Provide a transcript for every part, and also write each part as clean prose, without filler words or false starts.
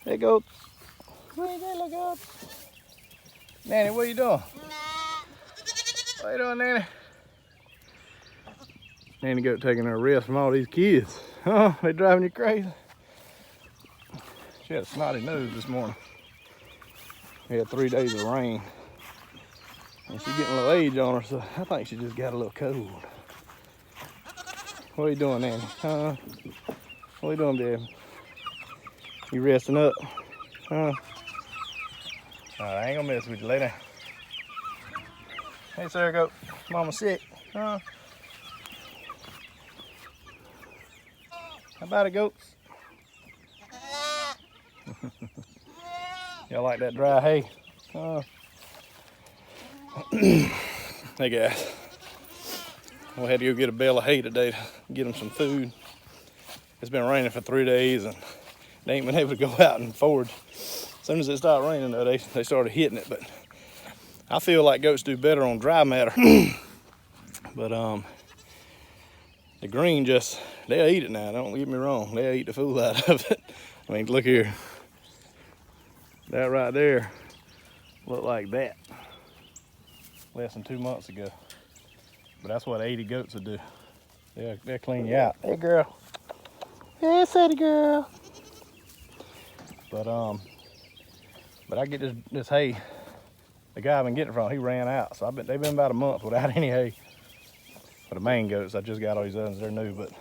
Hey, goats. What are you doing, little goats? Nanny, what are you doing? What are you doing, Nanny? Nanny goat taking her rest from all these kids. Huh? They driving you crazy? She had a snotty nose this morning. We had 3 days of rain. And she's getting a little age on her, so I think she just got a little cold. What are you doing, Nanny? Huh? What are you doing, baby? You resting up? Huh? Alright, I ain't gonna mess with you. Lay down. Hey, Sarah goat. Mama's sick. Huh? How about it, goats? Y'all like that dry hay? Huh? Hey, guys. We had to go get a bale of hay today to get them some food. It's been raining for 3 days and they ain't been able to go out and forage. As soon as it started raining, though, they started hitting it. But I feel like goats do better on dry matter. But the green they'll eat it now. Don't get me wrong. They'll eat the fool out of it. I mean, look here. That right there looked like that less than 2 months ago. But that's what 80 goats would do. They'll clean you out. Hey, girl. Hey, Sadie girl. But I get this hay. The guy I've been getting it from, he ran out. So they've been about a month without any hay. For the main goats, I just got all these others. They're new, but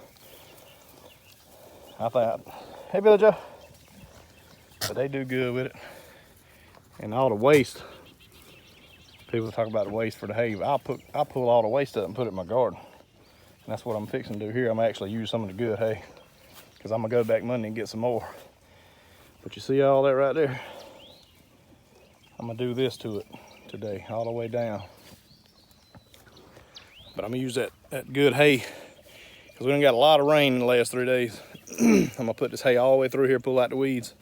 I thought, hey, Billy Joe. But they do good with it. And all the waste. People talk about the waste for the hay. I'll pull all the waste up and put it in my garden. And that's what I'm fixing to do here. I'm gonna actually use some of the good hay. Because I'm gonna go back Monday and get some more. But you see all that right there? I'm gonna do this to it today, all the way down. But I'm gonna use that good hay because we done got a lot of rain in the last 3 days. I'm gonna put this hay all the way through here, pull out the weeds,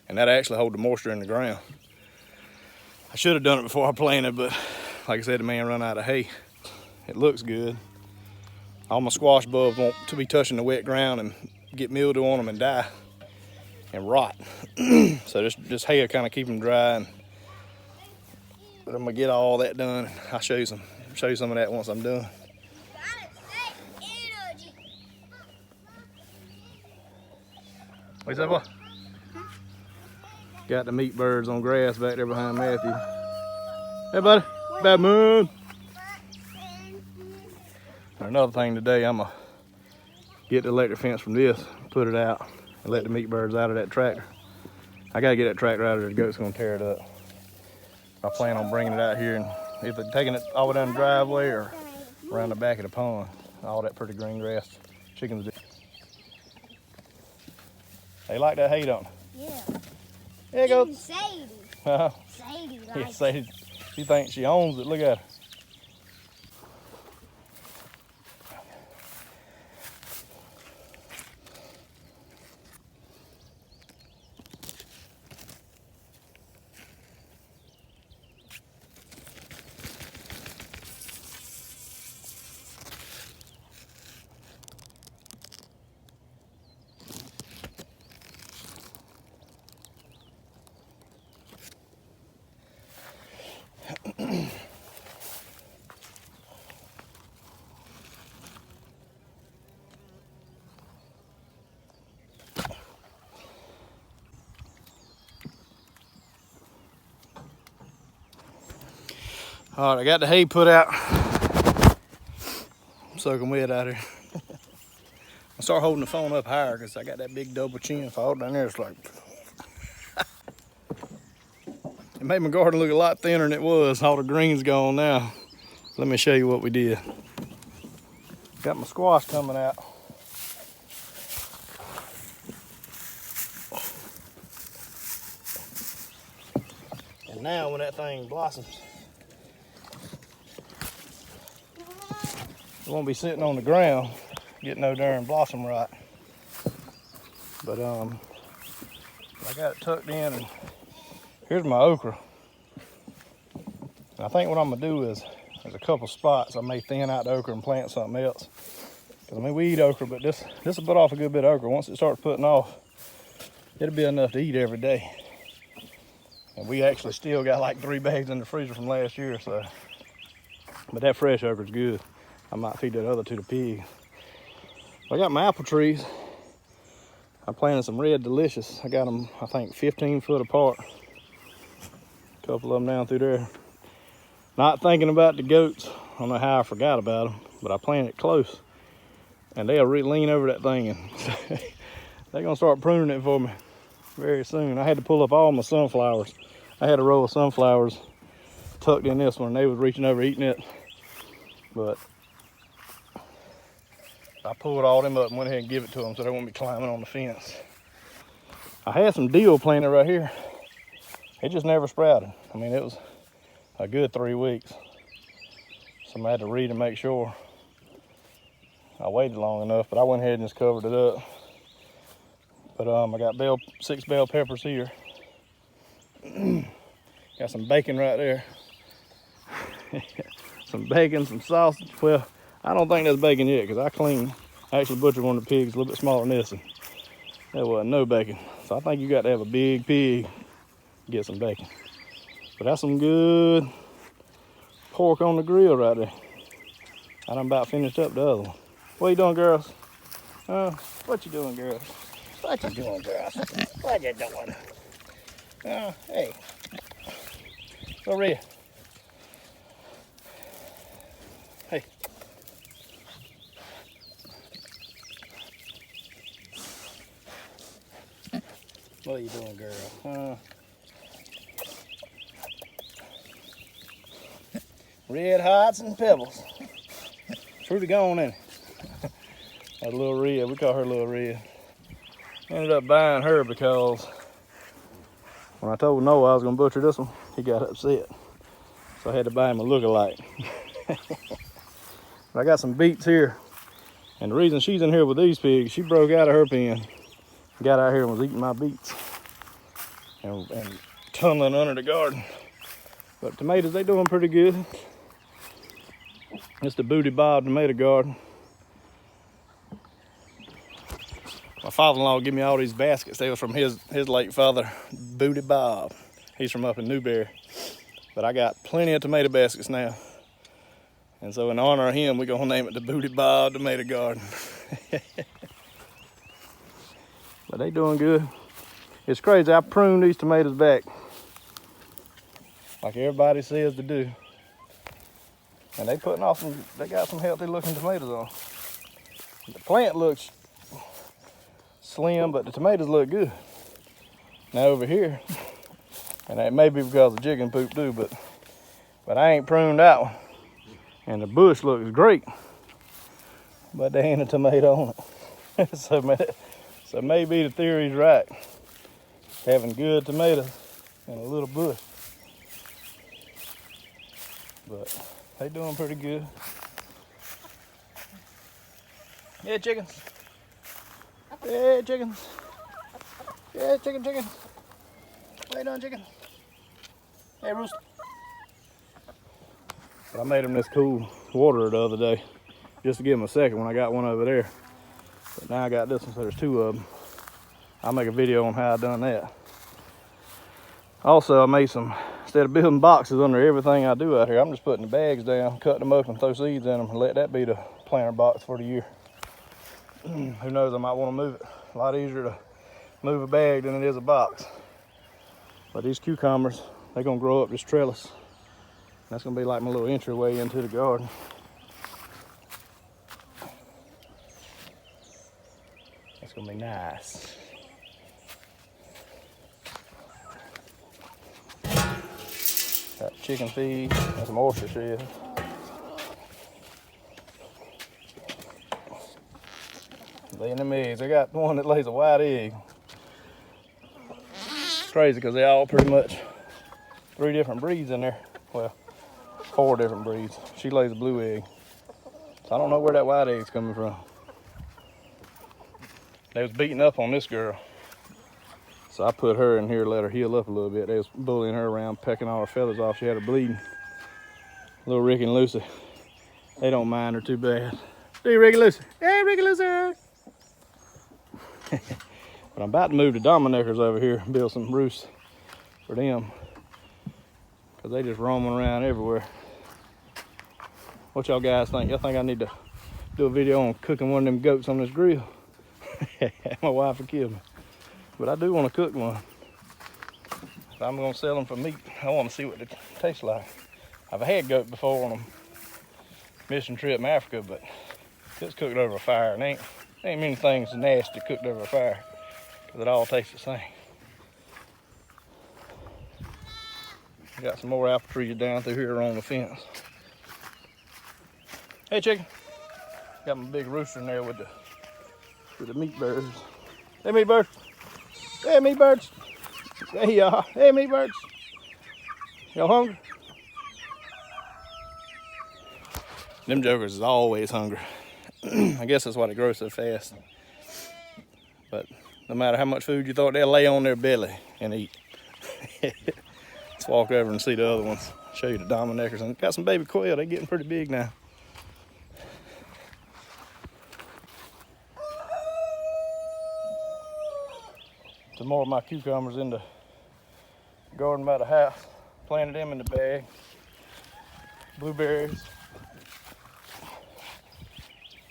and that actually hold the moisture in the ground. I should have done it before I planted, but like I said, the man run out of hay. It looks good. All my squash bulbs want to be touching the wet ground and get mildew on them and die and rot. So this hay will kind of keep them dry. But I'm gonna get all that done. I'll show you some of that once I'm done. What's that, boy? Got the meat birds on grass back there behind Matthew. Hey, buddy. Bad moon. Another thing today, I'm gonna get the electric fence from this, put it out, and let the meat birds out of that tractor. I gotta get that tractor out of there. The goat's gonna tear it up. I plan on bringing it out here and either taking it all the way down the driveway or around the back of the pond. All that pretty green grass chickens do. They like that hay, don't they? Yeah. There you go. Sadie. Sadie likes Yeah, Sadie. She thinks she owns it. Look at her. All right, I got the hay put out. I'm soaking wet out here. I start holding the phone up higher because I got that big double chin. If I hold down there, it's like... It made my garden look a lot thinner than it was. All the green's gone now. Let me show you what we did. Got my squash coming out. And now when that thing blossoms, it won't be sitting on the ground getting no darn blossom right. But I got it tucked in, and here's my okra. And I think what I'm gonna do is, there's a couple spots I may thin out the okra and plant something else. Cause I mean, we eat okra, but this will put off a good bit of okra. Once it starts putting off, it'll be enough to eat every day. And we actually still got like 3 bags in the freezer from last year, so. But that fresh okra's good. I might feed that other to the pig. I got my apple trees. I planted some Red Delicious. I got them, I think, 15 foot apart. A couple of them down through there. Not thinking about the goats. I don't know how I forgot about them, but I planted it close. And they'll lean over that thing and they're gonna start pruning it for me very soon. I had to pull up all my sunflowers. I had a row of sunflowers tucked in this one and they was reaching over eating it. But I pulled all them up and went ahead and give it to them so they won't be climbing on the fence. I had some dill planted right here. It just never sprouted. I mean, it was a good 3 weeks. Somebody had to read and make sure. I waited long enough, but I went ahead and just covered it up. But I got 6 bell peppers here. Got some bacon right there. Some bacon, some sausage. Well, I don't think that's bacon yet because I actually butchered one of the pigs a little bit smaller than this, and there wasn't no bacon. So I think you got to have a big pig to get some bacon. But that's some good pork on the grill right there. I done about finished up the other one. What you doing, girls? What you doing, girls? What you doing, girls? What you doing? Hey. Go here. Hey. What are you doing, girl? Red Hots and Pebbles. Trudy gone, ain't it? That little Red, we call her Little Red. Ended up buying her because when I told Noah I was gonna butcher this one, he got upset. So I had to buy him a lookalike. But I got some beets here. And the reason she's in here with these pigs, she broke out of her pen, got out here and was eating my beets. And tunneling under the garden. But tomatoes, they doing pretty good. It's the Brooder Box tomato garden. My father-in-law gave me all these baskets. They were from his late father, Brooder Box. He's from up in Newberry. But I got plenty of tomato baskets now. And so in honor of him, we're gonna name it the Brooder Box Tomato Garden. But they doing good. It's crazy, I pruned these tomatoes back like everybody says to do. And they got some healthy looking tomatoes on. The plant looks slim, but the tomatoes look good. Now over here, and it may be because of chicken poop too, but I ain't pruned that one. And the bush looks great, but there ain't a tomato on it. So maybe the theory's right. Having good tomatoes and a little bush. But they doing pretty good. Yeah, chickens. Yeah, chickens. Yeah, chicken. What you doing, chicken? Hey, rooster. But I made them this cool water the other day just to give them a second when I got one over there. But now I got this one, so there's 2 of them. I'll make a video on how I done that. Also, I made some, instead of building boxes under everything I do out here, I'm just putting the bags down, cutting them up and throw seeds in them and let that be the planter box for the year. Who knows, I might want to move it. A lot easier to move a bag than it is a box. But these cucumbers, they're gonna grow up this trellis. That's gonna be like my little entryway into the garden. That's gonna be nice. Got chicken feed and some oyster shells. Laying them eggs. I got one that lays a white egg. It's crazy because they all pretty much 3 different breeds in there. Well, 4 different breeds. She lays a blue egg. So I don't know where that white egg's coming from. They was beating up on this girl. So I put her in here, let her heal up a little bit. They was bullying her around, pecking all her feathers off. She had her bleeding. Little Ricky and Lucy, they don't mind her too bad. Do you, Ricky Lucy? Hey, Ricky Lucy! But I'm about to move the Dominickers over here and build some roosts for them, because they just roaming around everywhere. What y'all guys think? Y'all think I need to do a video on cooking one of them goats on this grill? My wife would kill me. But I do want to cook one. If I'm going to sell them for meat, I want to see what it tastes like. I've had goat before on a mission trip in Africa, but it's cooked over a fire. And ain't many things nasty cooked over a fire, because it all tastes the same. Got some more apple trees down through here on the fence. Hey, chicken. Got my big rooster in there with the meat birds. Hey, meat birds. Hey, meat birds. There you are. Hey, meat birds. Y'all hungry? Them jokers is always hungry. I guess that's why they grow so fast. But no matter how much food you throw, they'll lay on their belly and eat. Let's walk over and see the other ones. Show you the Dominickers. And got some baby quail. They're getting pretty big now. Some more of my cucumbers in the garden by the house. Planted them in the bag. Blueberries.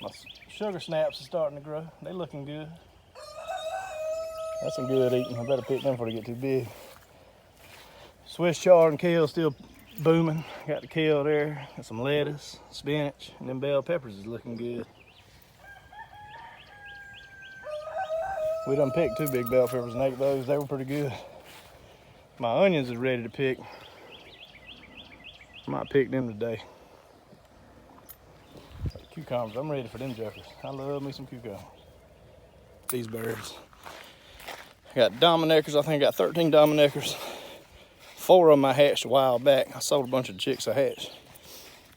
My sugar snaps are starting to grow. They looking good. That's some good eating. I better pick them before they get too big. Swiss chard and kale still booming. Got the kale there. Got some lettuce, spinach, and them bell peppers is looking good. We done picked 2 big bell peppers and ate those. They were pretty good. My onions is ready to pick. I might pick them today. Cucumbers, I'm ready for them jokers. I love me some cucumbers. These birds. I got Dominickers. I think I got 13 Dominickers. 4 of them I hatched a while back. I sold a bunch of chicks I hatched.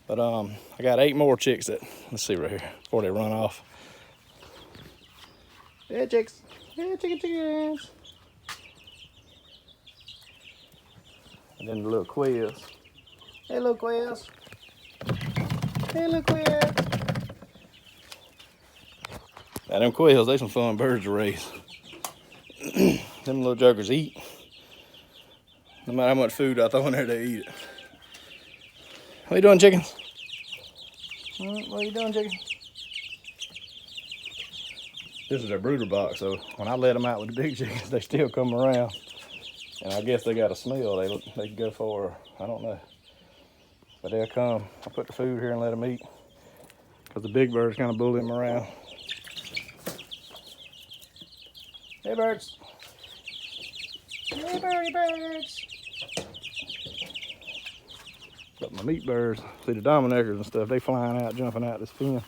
But I got 8 more chicks that, let's see right here, before they run off. Yeah, chicks. Yeah, chickens. And then the little quails. Hey, little quails. Hey, little quails. Now, them quails, they some fun birds to raise. Them little jokers eat. No matter how much food I throw in there, they eat it. What you doing, chickens? What are you doing, chicken? This is their brooder box, so when I let them out with the big chickens, they still come around. And I guess they got a smell they can go for, I don't know. But they'll come. I put the food here and let them eat, because the big birds kind of bully them around. Hey, birds. Hey, birdie birds. But my meat birds, see the Dominickers and stuff, they flying out, jumping out this fence.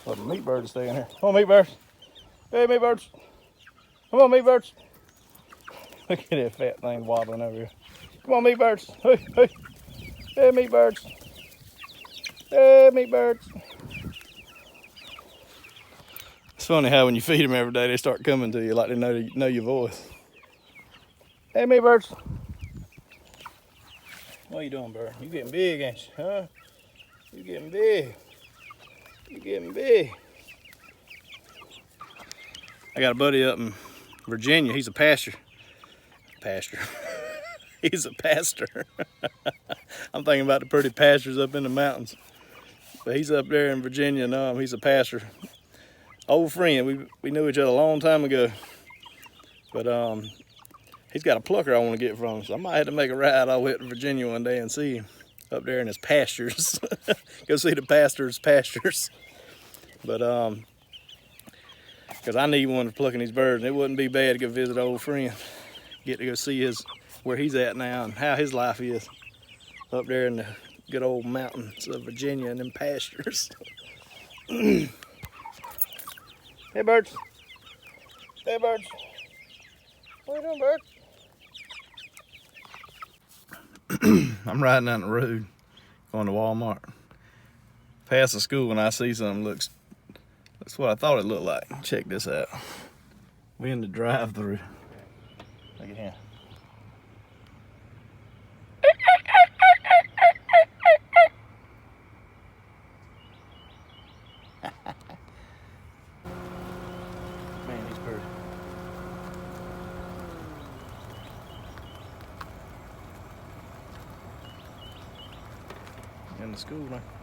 But my meat birds stay in here. Come on, meat birds. Hey, meat birds. Come on, meat birds. Look at that fat thing wobbling over here. Come on, meat birds. Hey, hey. Hey, meat birds. Hey, meat birds. It's funny how when you feed them every day, they start coming to you like they know your voice. Hey, meat birds. What you doing, bird? You getting big, ain't you? Huh? You getting big. You getting big. I got a buddy up in Virginia. He's a pastor. He's a pastor. I'm thinking about the pretty pastures up in the mountains. But he's up there in Virginia, and he's a pastor. Old friend. We knew each other a long time ago. But he's got a plucker I want to get from him, so I might have to make a ride all the way up to Virginia one day and see him up there in his pastures. Go see the pastor's pastures. But because I need one for plucking these birds, and it wouldn't be bad to go visit an old friend. Get to go see where he's at now and how his life is up there in the good old mountains of Virginia and them pastures. Hey, birds. Hey, birds. What are you doing, bird? I'm riding down the road going to Walmart. Past the school, and I see something that's what I thought it looked like. Check this out. We in the drive-through. Look at him. Man, he's pretty. in the school now.